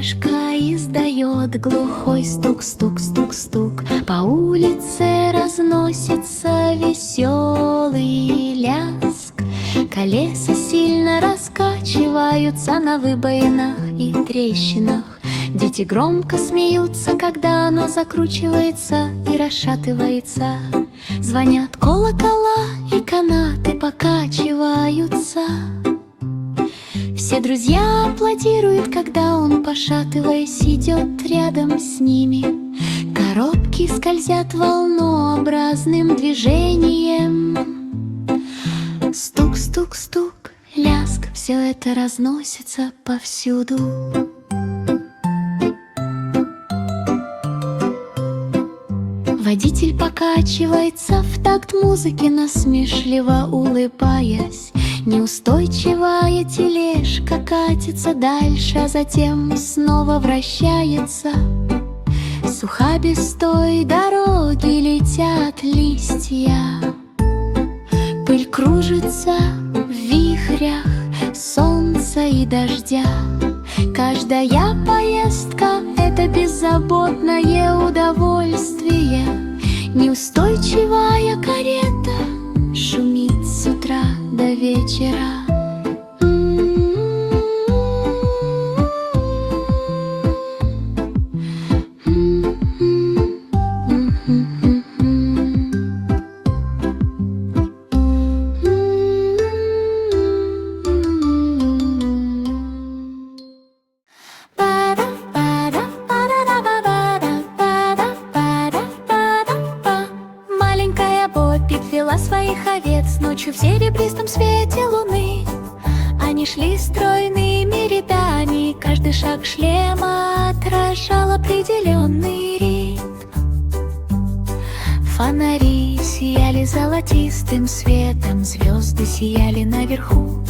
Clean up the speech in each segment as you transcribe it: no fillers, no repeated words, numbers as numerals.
тележка издает глухой стук-стук-стук-стук. По улице разносится веселый ляск. Колеса сильно раскачиваются на выбоинах и трещинах. Дети громко смеются, когда оно закручивается и расшатывается. Звонят колокола, и канаты покачиваются. Все друзья аплодируют, когда он, пошатываясь, идет рядом с ними. Коробки скользят волнообразным движением. Стук-стук-стук, ляск, все это разносится повсюду. Водитель покачивается в такт музыки, насмешливо улыбаясь. Неустойчивая тележка катится дальше, а затем снова вращается. С ухабистой дороги летят листья. Пыль кружится в вихрях солнца и дождя. Каждая поездка — это беззаботное удовольствие. Неустойчивая карета шумит с утра до вечера. Вела своих овец ночью в серебристом свете луны. Они шли стройными рядами, каждый шаг шлема отражал определенный ритм. Фонари сияли золотистым светом, звезды сияли наверху.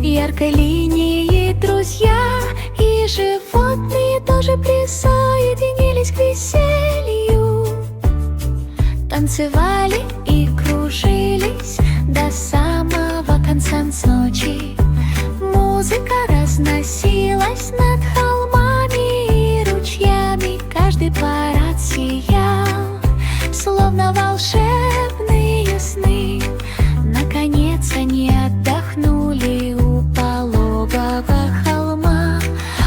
Яркой линией друзья и животные тоже присоединились к веселью. Танцевали и кружились до самого конца ночи. Музыка разносилась над холмами и ручьями. Каждый парад сиял, словно волшебные сны. Наконец они отдохнули у пологого холма.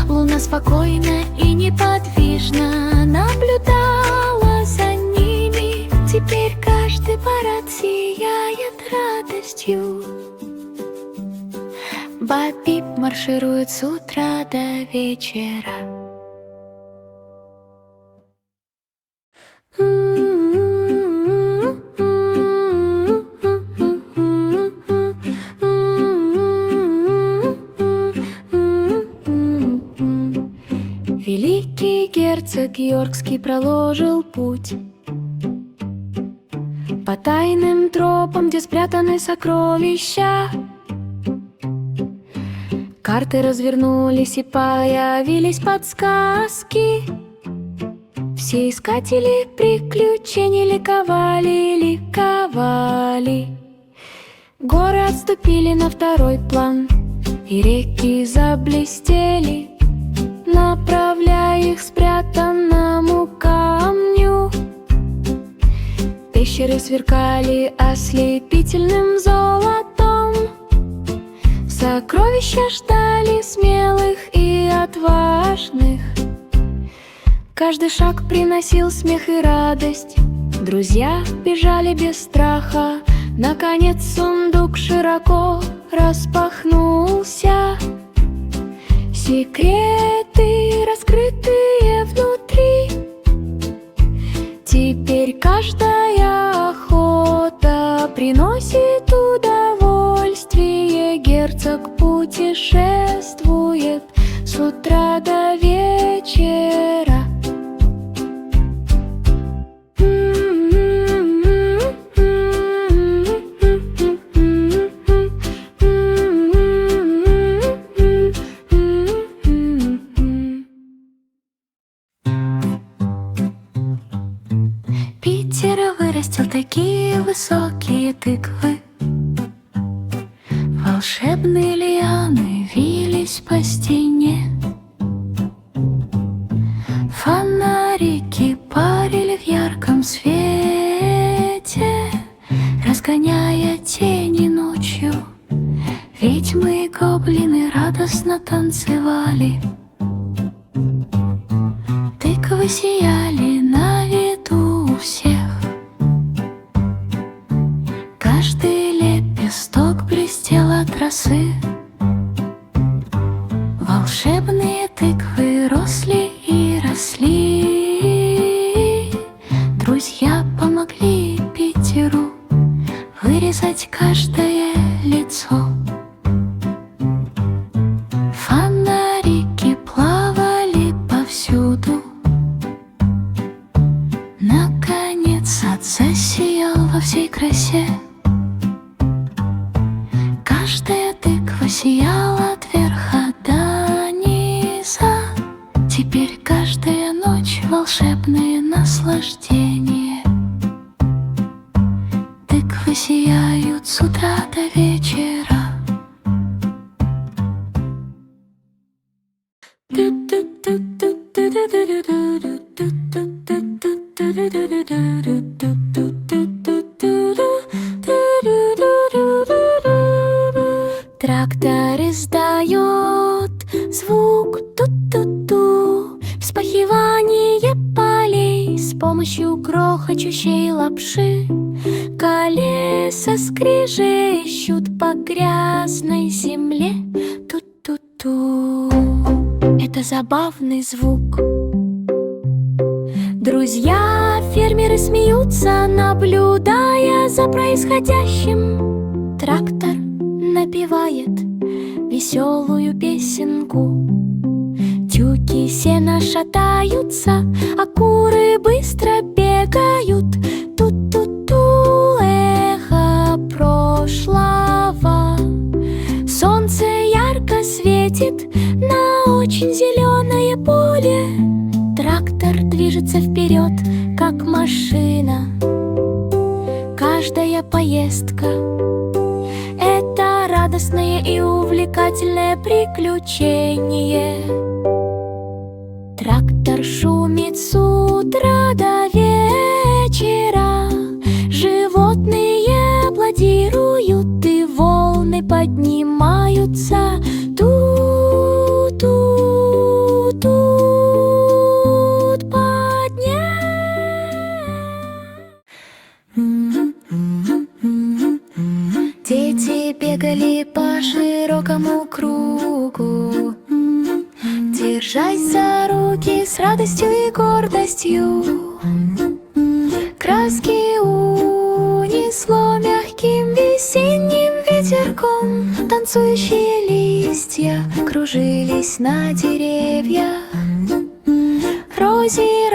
Луна спокойно и неподвижно наблюдала за ними. Теперь каждый парад сияет радостью. Бабип марширует с утра до вечера. Великий герцог Йоркский проложил путь по тайным тропам, где спрятаны сокровища. Карты развернулись и появились подсказки. Все искатели приключений ликовали, ликовали. Горы отступили на второй план, и реки заблестели, направляя их к спрятанному камню. Пещеры сверкали ослепительным золотом. Сокровища ждали смелых и отважных. Каждый шаг приносил смех и радость. Друзья бежали без страха. Наконец сундук широко распахнулся. Секреты, раскрытые внутри. Теперь каждая охота приносит удовольствие. Герцог путешествует с утра до вечера. Питер вырастил такие высокие тыквы. Волшебные лианы вились по стене. лунном свете, разгоняя тени ночью. Ведьмы и гоблины радостно танцевали. Тыквы сияли на виду у всех. Каждый лепесток блестел от росы. Волшебные тыквы росли и росли. Друзья помогли Питеру вырезать каждое лицо. Фонарики плавали повсюду. Наконец сад засиял во всей красе. Каждая тыква сияла от верха до низа. Теперь каждая ночь волшебные наслаждения. Тыквы сияют с утра до вечера. Трактор издает звук ту-ту-ту, вспахивание полей с помощью грохочущей лапши. Колеса скрежещут по грязной земле. Ту-ту-ту. Это забавный звук. Друзья фермеры смеются, наблюдая за происходящим. Трактор напевает веселую песенку. Тюки сена шатаются, а куры быстро бегают. Ту-ту-ту, эхо прошлого. Солнце ярко светит на очень зеленое поле. Трактор движется вперед, как машина. Каждая поездка — это радостное и увлекательное приключение. Трактор шумит с утра до вечера. Животные аплодируют, и волны поднимаются. Тут Дети бегали по широкому кругу, держась за руки с радостью и гордостью. Краски унесло мягким весенним ветерком. Танцующие листья кружились на деревьях. Рози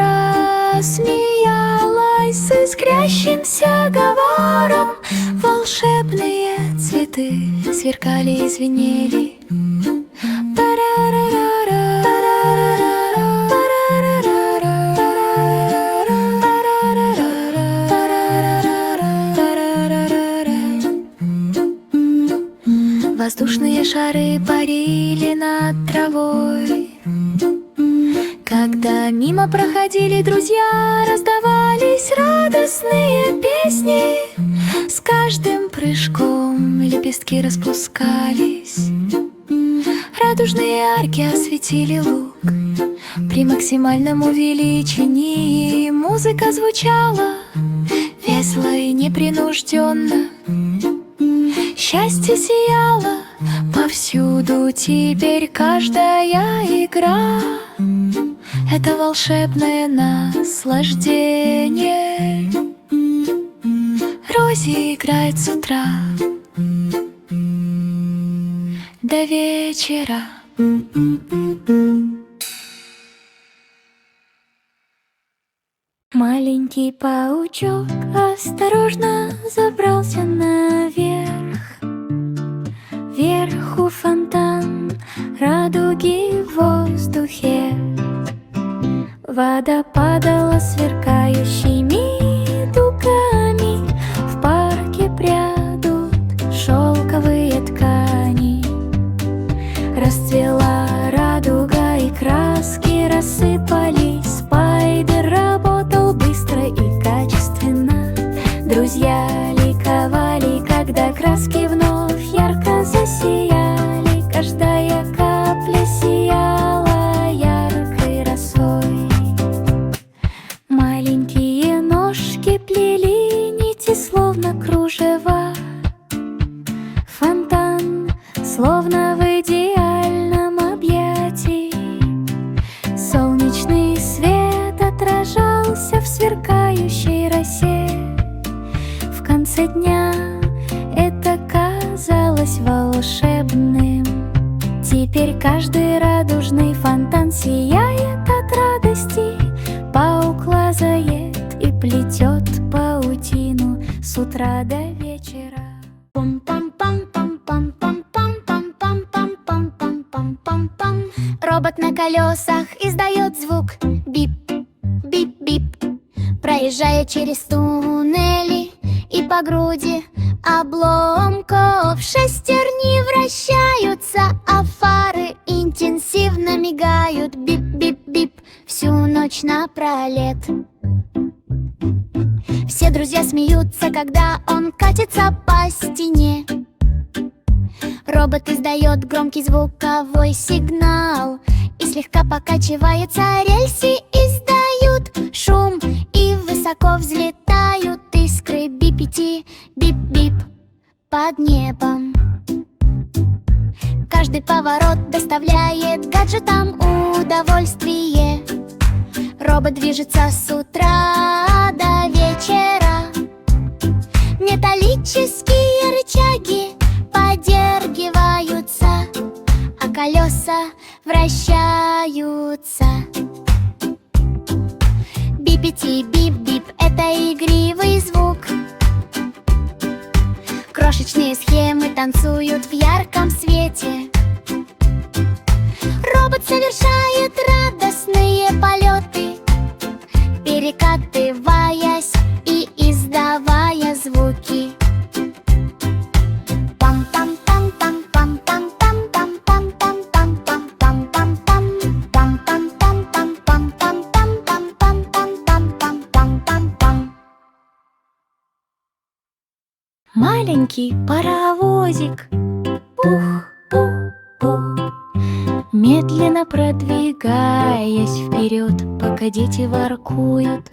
рассмеялась с искрящимся говором. Волшебные цветы сверкали и звенели. Воздушные шары парили над травой. Когда мимо проходили друзья, раздавались радостные песни. С каждым прыжком лепестки распускались. Радужные арки осветили луг. При максимальном увеличении музыка звучала весело и непринужденно. Счастье сияло повсюду, теперь каждая игра — это волшебное наслаждение. Рози играет с утра до вечера. Маленький паучок осторожно забрался наверх. Вверху фонтан радуги в воздухе. Вода падала сверкающими дугами. В парке прядут шелковые ткани. Расцвела радуга, и краски рассыпались. Спайдер работал быстро и качественно. когда краски вновь ярко засияли, каждая капля сияла яркой росой. Маленькие ножки плели нити, словно кружева. Фонтан, словно в идеальном объятии. Солнечный свет отражался в сверкающей росе. В конце дня это казалось волшебным. Теперь каждый радужный фонтан сияет от радости. Паук лазает и плетет паутину с утра до вечера. Робот на колесах издает звук бип, бип, бип, проезжая через туннели и по груди обломков. Шестерни вращаются, а фары интенсивно мигают. Бип, бип, бип, всю ночь напролет. Все друзья смеются, когда он катится по стене. Робот издает громкий звуковой сигнал, и слегка покачивается, рельсы издают шум, и высоко взлетают искры бипити, бип-бип под небом. Каждый поворот доставляет гаджетам удовольствие. Робот движется с утра до вечера. Металлические рычаги подергиваются, а колеса вращаются. Бипити, бип-бип — это игривый звук. Крошечные схемы танцуют в ярком свете. Робот совершает радостные полеты, перекатываясь и издавая звуки. Маленький паровозик, пух-пух-пух, медленно продвигаясь вперед, пока дети воркуют.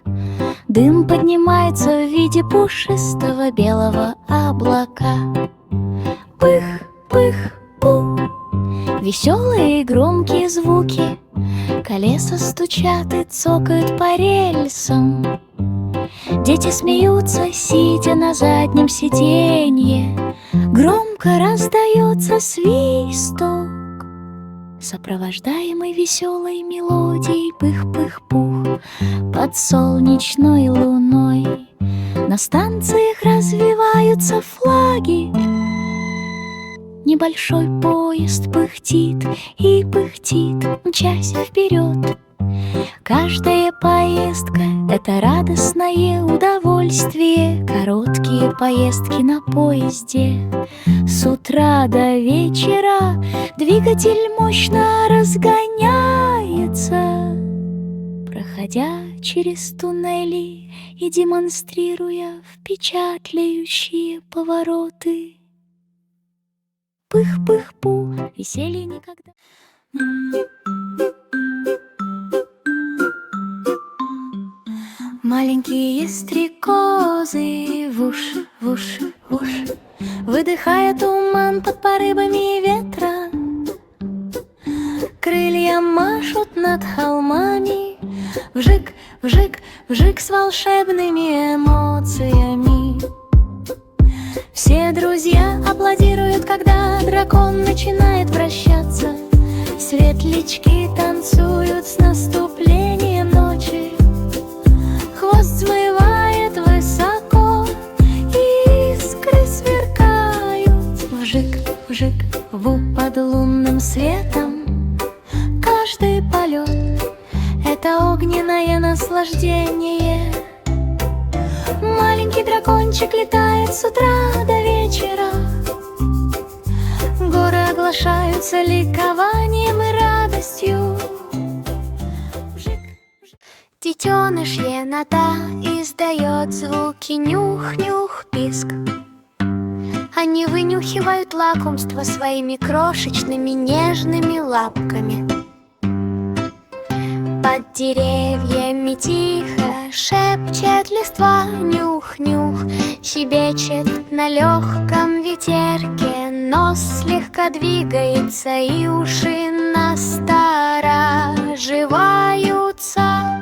Дым поднимается в виде пушистого белого облака. Пых-пых-пух, веселые и громкие звуки. Колеса стучат и цокают по рельсам. Дети смеются, сидя на заднем сиденье. Громко раздается свисток, сопровождаемый веселой мелодией. Пых-пых-пух под солнечной луной. На станциях развиваются флаги. Небольшой поезд пыхтит и пыхтит, мчась вперед. Каждая поездка — это радостное удовольствие. Короткие поездки на поезде. С утра до вечера двигатель мощно разгоняется, проходя через туннели и демонстрируя впечатляющие повороты. Пых-пых-пух, веселье никогда. Маленькие стрекозы вуш, вуш, вуш, выдыхая туман под порывами ветра. Крылья машут над холмами, вжик, вжик, вжик с волшебными эмоциями. Все друзья аплодируют, когда дракон начинает вращаться. Светлячки танцуют с наступлением ночи. Хвост взмывает высоко, искры сверкают. Вжик, вжик, ву под лунным светом. Каждый полет — это огненное наслаждение. Маленький дракончик летает с утра до вечера. Горы оглашаются ликованием и радостью. Детеныш енота издает звуки нюх-нюх-писк. Они вынюхивают лакомство своими крошечными нежными лапками. Под деревьями тихо шепчет листва, нюх-нюх, щебечет на легком ветерке, нос слегка двигается, и уши настораживаются.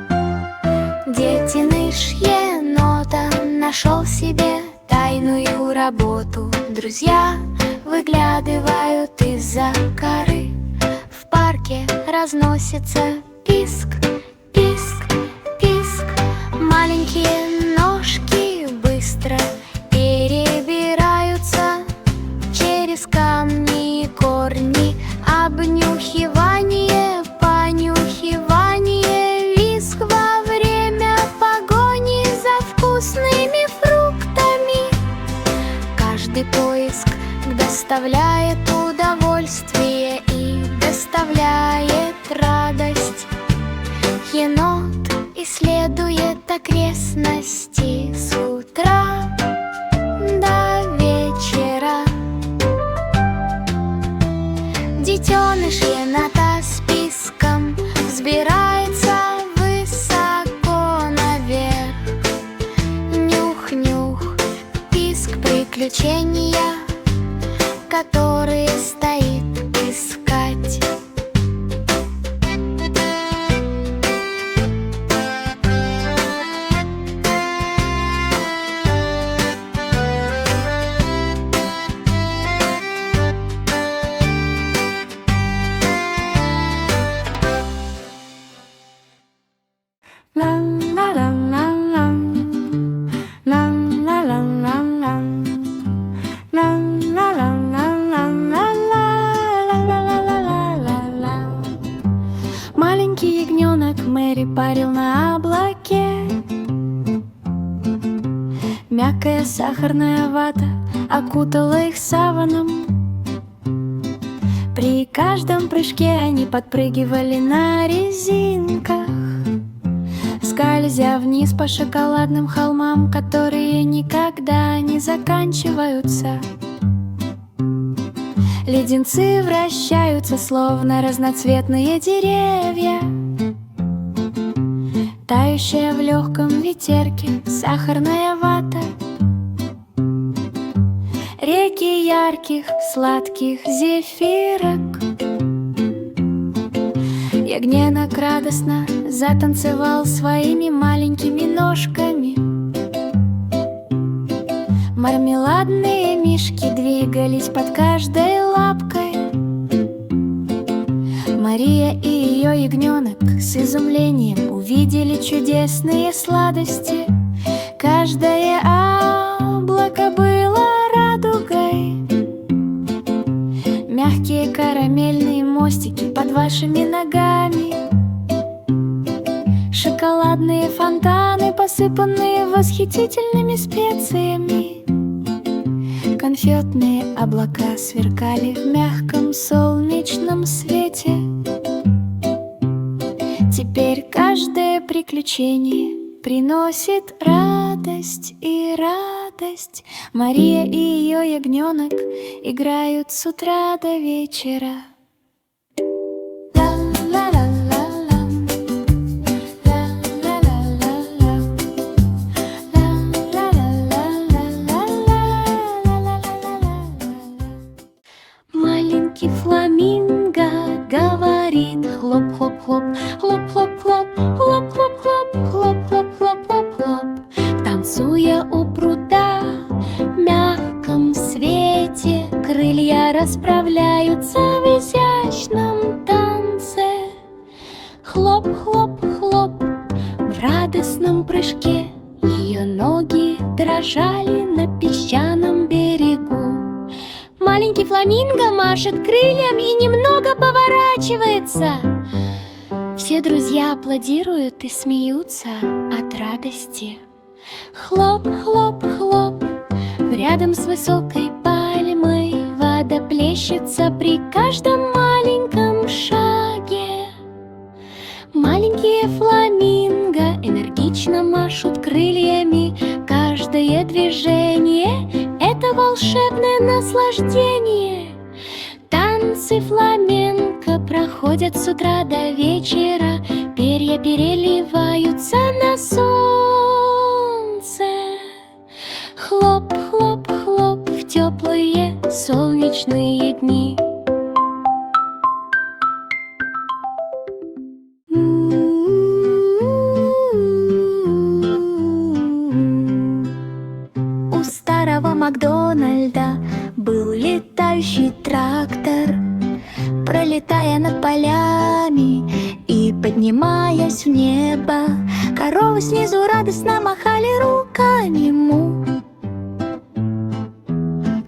Детеныш енота нашел себе тайную работу. Друзья выглядывают из-за коры. В парке разносится писк, писк, писк. Маленькие ножки быстро перебираются через камни и корни. Обнюхивание, понюхивание, визг во время погони за вкусными фруктами. Каждый поиск доставляет удовольствие и доставляет радость. Енот исследует окрестности с утра до вечера. Детеныш енота с писком взбирается высоко наверх. Нюх-нюх, писк приключения, которые стоит искать. Маленький ягненок Мэри парил на облаке. Мягкая сахарная вата окутала их саваном. При каждом прыжке они подпрыгивали на резинках, скользя вниз по шоколадным холмам, которые никогда не заканчиваются. Леденцы вращаются, словно разноцветные деревья, тающая в легком ветерке сахарная вата. Реки ярких, сладких зефирок. Ягненок радостно затанцевал своими маленькими ножками. Мармеладные мишки двигались под каждой лапкой. Мария и ее ягненок с изумлением увидели чудесные сладости. Каждое облако было радугой. Мягкие карамельные мостики под вашими ногами. Шоколадные фонтаны, посыпанные восхитительными специями. Конфетные облака сверкали в мягком солнечном свете. Теперь каждое приключение приносит радость и радость. Мария и ее ягненок играют с утра до вечера. Маленький фламинго говорит: хлоп-хлоп-хлоп, хлоп-хлоп-хлоп, хлоп-хлоп-хлоп, хлоп-хлоп-хлоп-хлоп-хлоп. Танцуя у пруда в мягком свете, крылья расправляются в изящном танце. Хлоп-хлоп-хлоп, в радостном прыжке ее ноги дрожали на песчаном берегу. Маленький фламинго машет крыльями и немного поворачивается. Все друзья аплодируют и смеются от радости. Хлоп, хлоп, хлоп, рядом с высокой пальмой вода плещется при каждом маленьком шаге. Маленькие фламинго энергично машут крыльями. Каждое движение — это это волшебное наслаждение. Танцы фламенко проходят с утра до вечера, перья переливаются на солнце. Хлоп, хлоп, хлоп в теплые солнечные дни. У старого Макдональда был летающий трактор. Пролетая над полями и поднимаясь в небо, коровы снизу радостно махали руками ему.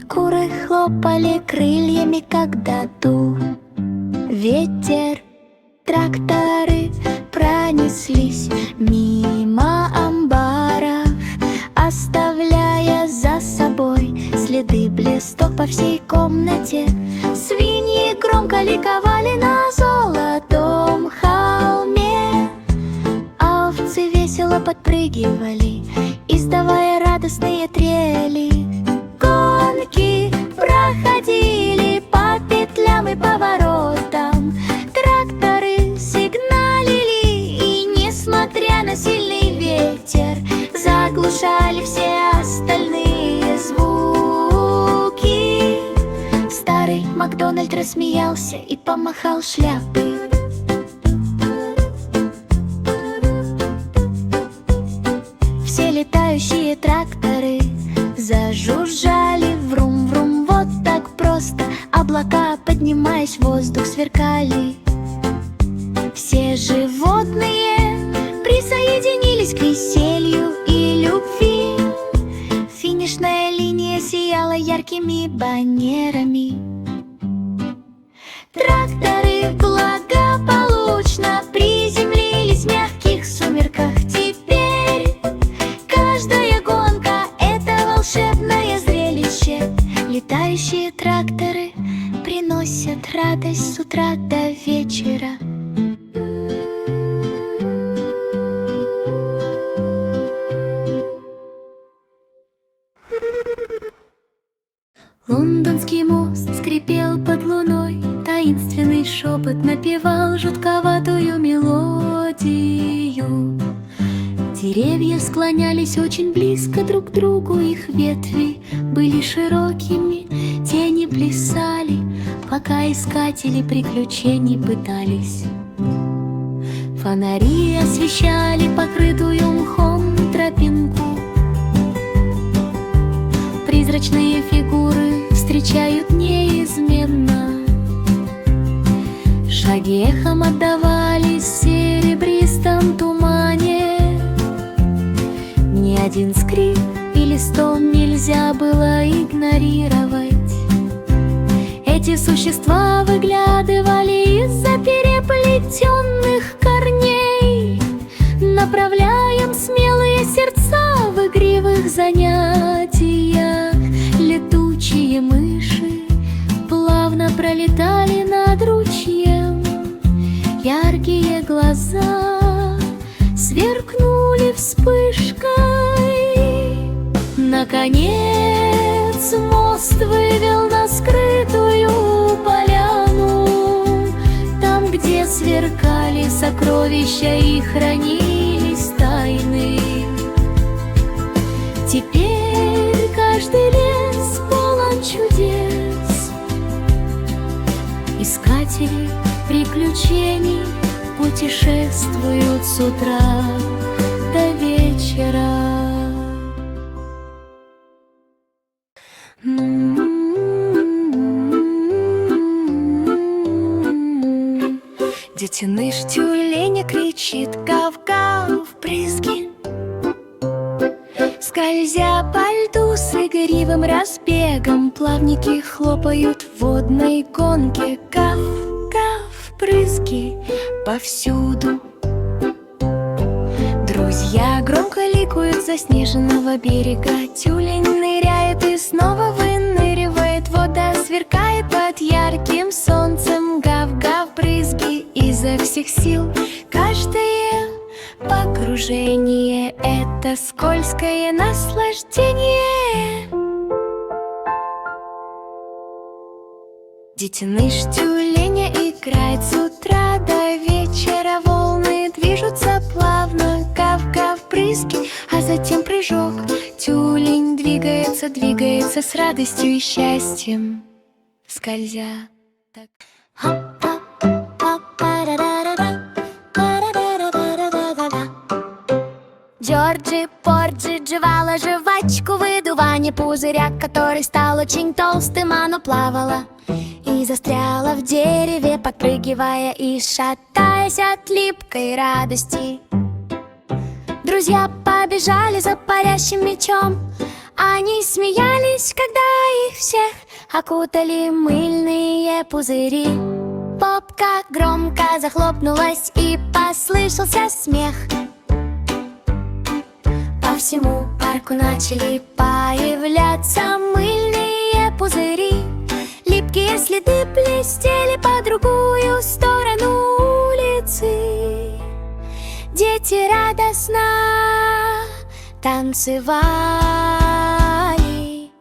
Куры хлопали крыльями, когда дул ветер. Тракторы пронеслись мимо амбаров, оставляя за собой следы блесток по всей комнате. Свиньи громко ликовали на золотом холме, а овцы весело подпрыгивали, издавая радостные трели. Гонки проходили по петлям и поворотам, тракторы сигналили, и, несмотря на сильный ветер, заглушали все остальные звуки. Старый Макдональд рассмеялся и помахал шляпой. Все летающие тракторы зажужжали, врум-врум, вот так просто. Облака, поднимаясь в воздух, сверкали. Все животные присоединились к веселью и любви. Финишная линия сияла яркими баннерами. Тракторы благополучно приземлились в мягких сумерках. Теперь каждая гонка — это волшебное зрелище. Летающие тракторы приносят радость с утра до вечера. Лондонский мост скрипел под луной, таинственный шепот напевал жутковатую мелодию. Деревья склонялись очень близко друг к другу, их ветви были широкими, тени плясали, пока искатели приключений пытались. Фонари освещали покрытую мхом тропинку. Призрачные фигуры встречают неизменно. Шаги эхом отдавались в серебристом тумане. Ни один скрип или стон нельзя было игнорировать. Эти существа выглядывали из-за переплетенных корней. Направляем смелые сердца в игривых занятиях. Летучие мыши плавно пролетали над ручьем. Яркие глаза сверкнули вспышкой. Наконец мост вывел на скрытую поляну, там, где сверкали сокровища и хранились тайны. Теперь каждый лес полон чудес. Искатели приключений путешествуют с утра до вечера. Детеныш тюленя кричит гав-гав, брызги, скользя по льду с игривым разбегом. Плавники хлопают в водной гонке. Гав-гав, брызги повсюду. Друзья громко ликуют с заснеженного берега. Тюлень ныряет и снова выныривает. Вода сверкает под ярким солнцем. Гав-гав, брызги изо всех сил. Каждое погружение — это скользкое наслаждение. Детеныш тюленя играет с утра до вечера. Волны движутся плавно, гав-гав брызги, а затем прыжок. Тюлень двигается, двигается с радостью и счастьем, скользя так. Джорджи Порджи жевала жвачку, выдувание пузыря, который стал очень толстым. Оно плавало и застряло в дереве, подпрыгивая и шатаясь от липкой радости. Друзья побежали за парящим мячом. Они смеялись, когда их всех окутали мыльные пузыри. Попка громко захлопнулась, и послышался смех. По всему парку начали появляться мыльные пузыри. Липкие следы блестели по другую сторону улицы. Дети радостно танцевали.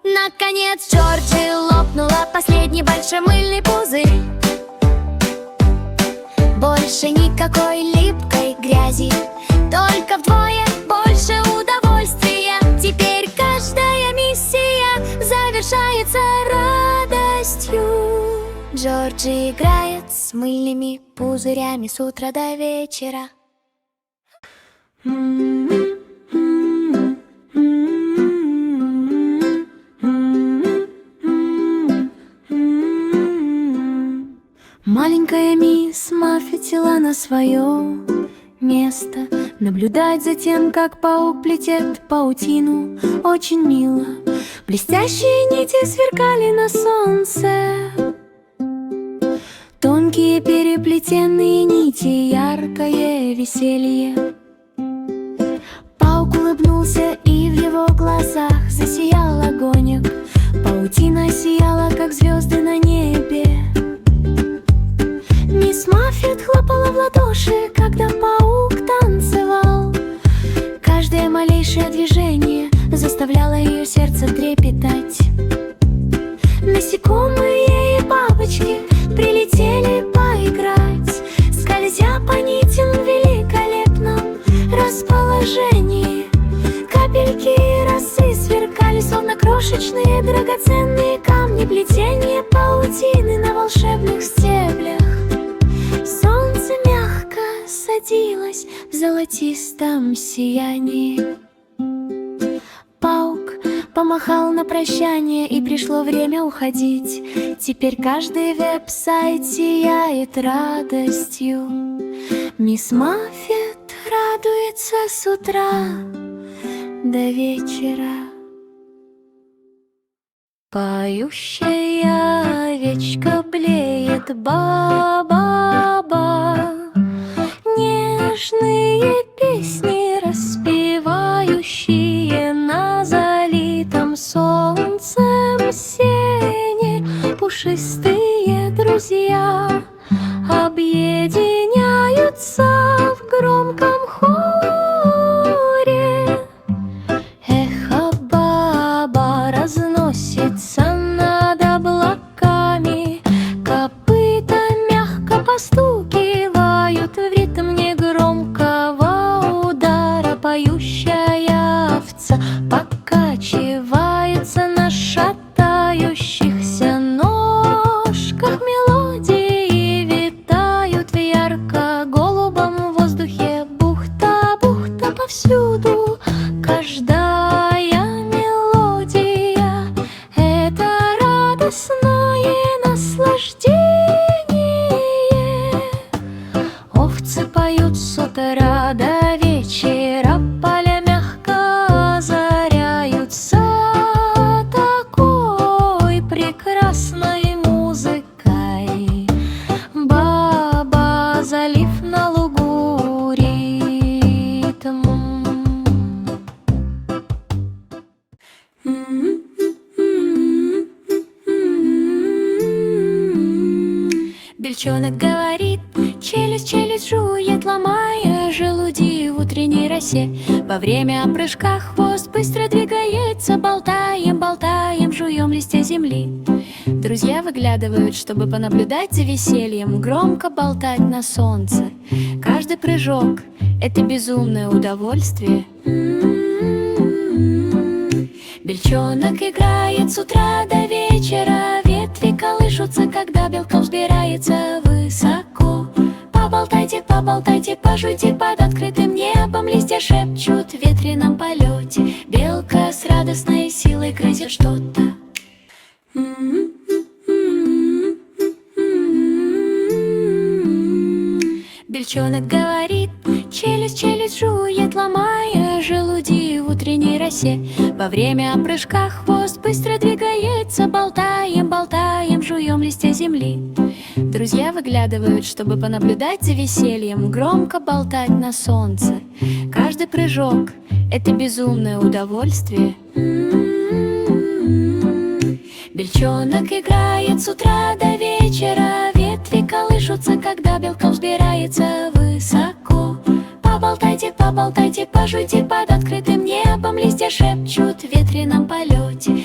Наконец Джорджи лопнула последний большой мыльный пузырь. Больше никакой липкой грязи, только вдвое больше удовольствия. Теперь каждая миссия завершается радостью. Джорджи играет с мыльными пузырями с утра до вечера. Маленькая мисс Маффи села на свое место, наблюдать за тем, как паук плетет паутину. Очень мило. Блестящие нити сверкали на солнце. Тонкие переплетенные нити, яркое веселье. Паук улыбнулся, и в его глазах засиял огонек. Паутина сияла, как звезды на небе. Мисс Маффет хлопала в ладоши, когда паук танцевал. Каждое малейшее движение заставляло ее сердце трепетать. Насекомые и бабочки прилетели поиграть, скользя по нитям в великолепном расположении. Капельки росы сверкали, словно крошечные драгоценные камни. Плетение паутины на волшебных стеблях. Солнце мягко садилось в золотистом сиянии. Паук помахал на прощание, и пришло время уходить. Теперь каждый веб-сайт сияет радостью. Мисс Маффет радуется с утра до вечера. Поющая овечка блеет, ба-ба-ба. Нежные песни, распевающие на залитом солнцем сене. Пушистые друзья объединяются в громком хоре. Эхо баба разносится над облаками. Копыта мягко постукивают в ритм негромкого удара. Поющая овца покачивается на шатающихся ножках. Мелодии витают в ярко-голубом воздухе. Бухта-бухта повсюду. Каждая мелодия — это радостное наслаждение. Овцы поют с утра до вечера, поля мягко озаряются такой прекрасной музыкой. Баба, залив на лугу ритм. Бельчонок говорит, челюсть жует, ломая желуди в утренней росе. Во время прыжка хвост быстро двигается, болтаем, жуем листья земли. Друзья выглядывают, чтобы понаблюдать за весельем, громко болтать на солнце. Каждый прыжок — это безумное удовольствие. Бельчонок играет с утра до вечера, ветви колышутся, когда белка взбирается высоко. Поболтайте, поболтайте, пожуйте под открытым небом, листья шепчут в ветреном полете. Белка с радостной силой грызет что-то. Бельчонок говорит, челюсть, челюсть жует, ломая желуди в утренней росе. Во время прыжка хвост быстро двигается, болтаем, болтаем, жуем листья земли. Друзья выглядывают, чтобы понаблюдать за весельем, громко болтать на солнце. Каждый прыжок — это безумное удовольствие. Бельчонок играет с утра до вечера, ветви колышутся, когда белка взбирается высоко. Поболтайте, поболтайте, пожуйте под открытым небом, листья шепчут в ветреном полете.